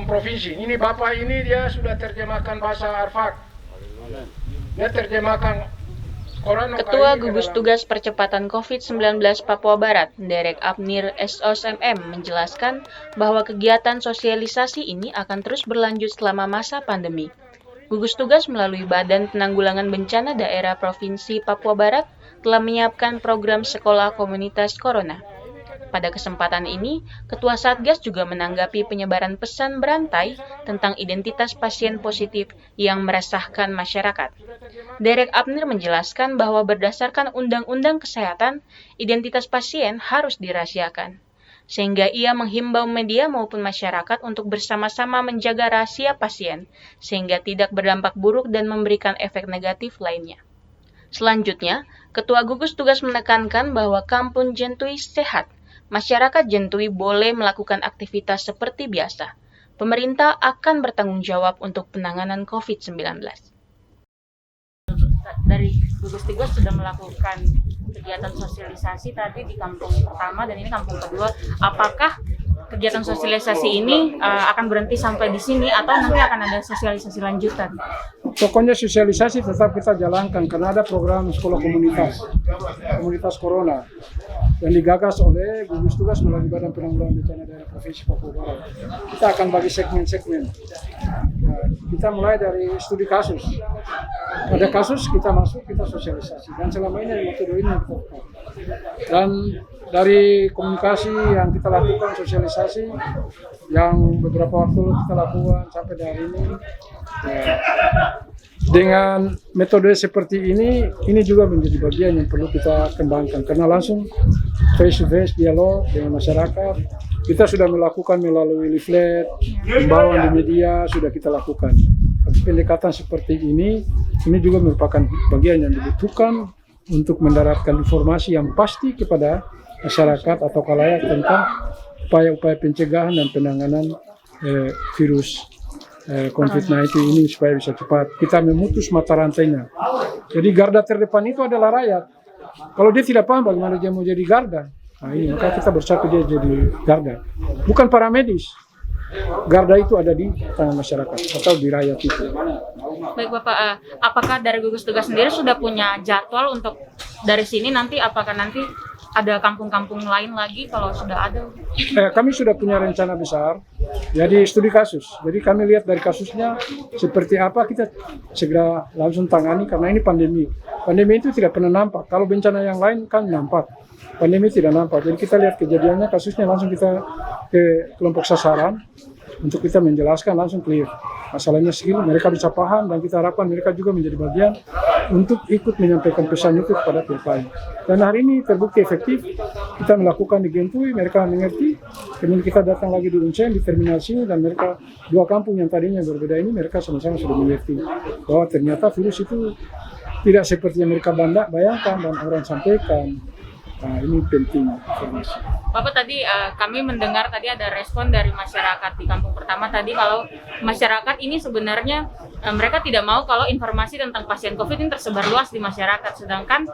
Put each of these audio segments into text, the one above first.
provinsi. Ini Bapak ini dia sudah terjemahkan bahasa Arfak. Dia terjemahkan Quran. Ketua Gugus Tugas Percepatan COVID-19 Papua Barat, Derek Abnir SOSMM, menjelaskan bahwa kegiatan sosialisasi ini akan terus berlanjut selama masa pandemi. Gugus Tugas melalui Badan Penanggulangan Bencana Daerah Provinsi Papua Barat telah menyiapkan program sekolah komunitas Corona. Pada kesempatan ini, Ketua Satgas juga menanggapi penyebaran pesan berantai tentang identitas pasien positif yang meresahkan masyarakat. Derek Abnir menjelaskan bahwa berdasarkan Undang-Undang Kesehatan, identitas pasien harus dirahasiakan. Sehingga ia menghimbau media maupun masyarakat untuk bersama-sama menjaga rahasia pasien, sehingga tidak berdampak buruk dan memberikan efek negatif lainnya. Selanjutnya, Ketua Gugus Tugas menekankan bahwa Kampung Jentui sehat. Masyarakat Jentui boleh melakukan aktivitas seperti biasa. Pemerintah akan bertanggung jawab untuk penanganan COVID-19. Dari Gugus Tugas sudah melakukan kegiatan sosialisasi tadi di kampung pertama dan ini kampung kedua. Apakah kegiatan sosialisasi ini akan berhenti sampai di sini atau nanti akan ada sosialisasi lanjutan? Pokoknya sosialisasi tetap kita jalankan karena ada program sekolah komunitas Corona yang digagas oleh Gugus Tugas melalui Badan Penanggulangan Bencana Daerah Provinsi Papua Barat. Kita akan bagi segmen-segmen. Kita mulai dari studi kasus. Pada kasus kita masuk, kita sosialisasi. Dan selama ini metode ini kita lakukan. Dan dari komunikasi yang kita lakukan, sosialisasi yang beberapa waktu kita lakukan sampai hari ini, dengan metode seperti ini juga menjadi bagian yang perlu kita kembangkan karena langsung face to face dialog dengan masyarakat. Kita sudah melakukan melalui leaflet, himbauan di media sudah kita lakukan. Tapi pendekatan seperti ini juga merupakan bagian yang dibutuhkan untuk mendaratkan informasi yang pasti kepada masyarakat atau khalayak tentang upaya-upaya pencegahan dan penanganan virus COVID-19 ini supaya bisa cepat kita memutus mata rantainya. Jadi garda terdepan itu adalah rakyat. Kalau dia tidak paham bagaimana dia mau jadi garda, maka kita bersatu dia jadi garda. Bukan para medis. Garda itu ada di tangan masyarakat atau di rakyat itu. Baik Bapak, apakah dari Gugus Tugas sendiri sudah punya jadwal untuk dari sini nanti apakah nanti ada kampung-kampung lain lagi kalau sudah ada? Kami sudah punya rencana besar, jadi studi kasus. Jadi kami lihat dari kasusnya seperti apa kita segera langsung tangani karena ini pandemi. Pandemi itu tidak pernah nampak. Kalau bencana yang lain kan nampak. Pandemi tidak nampak. Jadi kita lihat kejadiannya, kasusnya langsung kita ke kelompok sasaran untuk kita menjelaskan langsung clear. Masalahnya skill, mereka bisa paham dan kita harapkan mereka juga menjadi bagian untuk ikut menyampaikan pesan itu kepada pihak lain. Dan hari ini terbukti efektif, kita melakukan di Jentui, mereka mengerti, kemudian kita datang lagi di Uncen, di terminal sini, dan mereka dua kampung yang tadinya berbeda ini, mereka sama-sama sudah mengerti bahwa ternyata virus itu tidak seperti yang mereka bayangkan dan orang sampaikan. Nah, ini penting informasi. Bapak tadi kami mendengar tadi ada respon dari masyarakat di kampung pertama tadi kalau masyarakat ini sebenarnya mereka tidak mau kalau informasi tentang pasien COVID ini tersebar luas di masyarakat. Sedangkan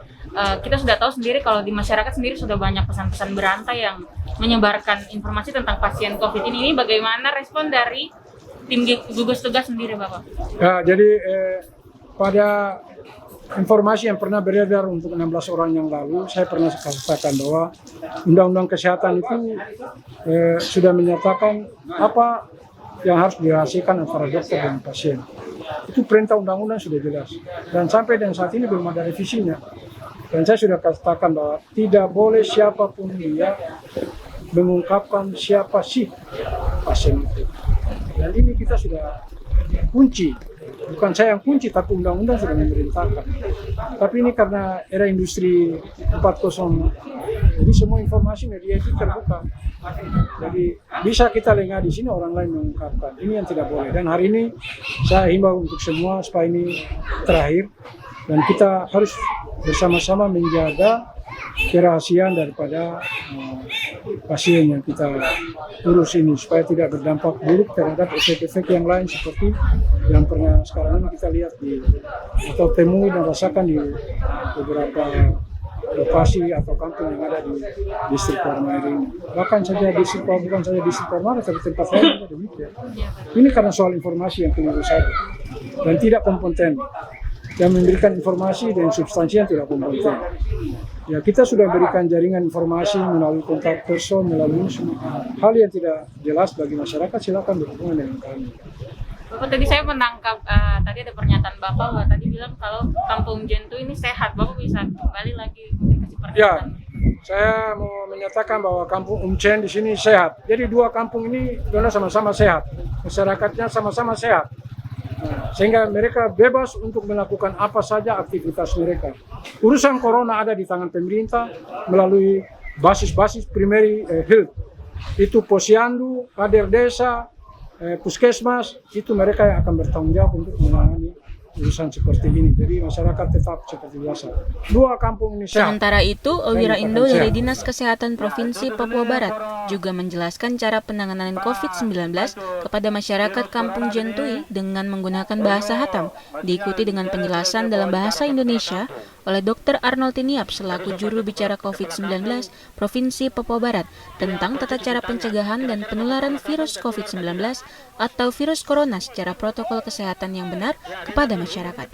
kita sudah tahu sendiri kalau di masyarakat sendiri sudah banyak pesan-pesan berantai yang menyebarkan informasi tentang pasien COVID ini. Ini bagaimana respon dari tim gugus tugas sendiri, Bapak? Ya, jadi pada informasi yang pernah beredar untuk 16 orang yang lalu, saya pernah katakan bahwa Undang-Undang Kesehatan itu sudah menyatakan apa yang harus dirahasiakan antara dokter dan pasien. Itu perintah undang-undang sudah jelas. Dan sampai dengan saat ini belum ada revisinya. Dan saya sudah katakan bahwa tidak boleh siapapun dia mengungkapkan siapa sih pasien itu. Dan ini kita sudah kunci. Bukan saya yang kunci, tapi undang-undang sudah memerintahkan. Tapi ini karena era industri 4.0, jadi semua informasi media itu terbuka. Jadi bisa kita lengah di sini, orang lain mengungkapkan. Ini yang tidak boleh. Dan hari ini saya himbau untuk semua supaya ini terakhir. Dan kita harus bersama-sama menjaga kerahasiaan daripada pasien yang kita urus ini supaya tidak berdampak buruk terhadap efek-efek yang lain seperti yang pernah sekarang ini kita lihat atau temui dan rasakan di beberapa lokasi atau kampung yang ada di distrik Warmaeri ini. Bahkan saja distrik, bukan saja distrik Warmaeri, tapi tempat lain juga demikian. Ini karena soal informasi yang keliru saja dan tidak kompeten, yang memberikan informasi dan substansi yang tidak kompeten. Ya, kita sudah berikan jaringan informasi melalui kontak person, melalui semua hal yang tidak jelas bagi masyarakat, silakan berhubungan dengan kami. Bapak, tadi saya menangkap tadi ada pernyataan Bapak bahwa tadi bilang kalau Kampung Jentu ini sehat. Bapak bisa kembali lagi mungkin kasih pernyataan? Ya, saya mau menyatakan bahwa Kampung Umcen di sini sehat. Jadi dua kampung ini sama-sama sehat, masyarakatnya sama-sama sehat. Sehingga mereka bebas untuk melakukan apa saja aktivitas mereka. Urusan corona ada di tangan pemerintah melalui basis-basis primary health. Itu posyandu, kader desa, puskesmas, itu mereka yang akan bertanggung jawab untuk menangani urusan seperti ini. Jadi masyarakat tetap seperti biasa. Dua kampung ini sehat. Sementara itu, Owira Indo dari Dinas Kesehatan Provinsi Papua Barat juga menjelaskan cara penanganan COVID-19 kepada masyarakat Kampung Jentui dengan menggunakan bahasa Hatam, diikuti dengan penjelasan dalam bahasa Indonesia oleh Dr. Arnold Tiniap selaku juru bicara COVID-19 Provinsi Papua Barat tentang tata cara pencegahan dan penularan virus COVID-19 atau virus corona secara protokol kesehatan yang benar kepada masyarakat.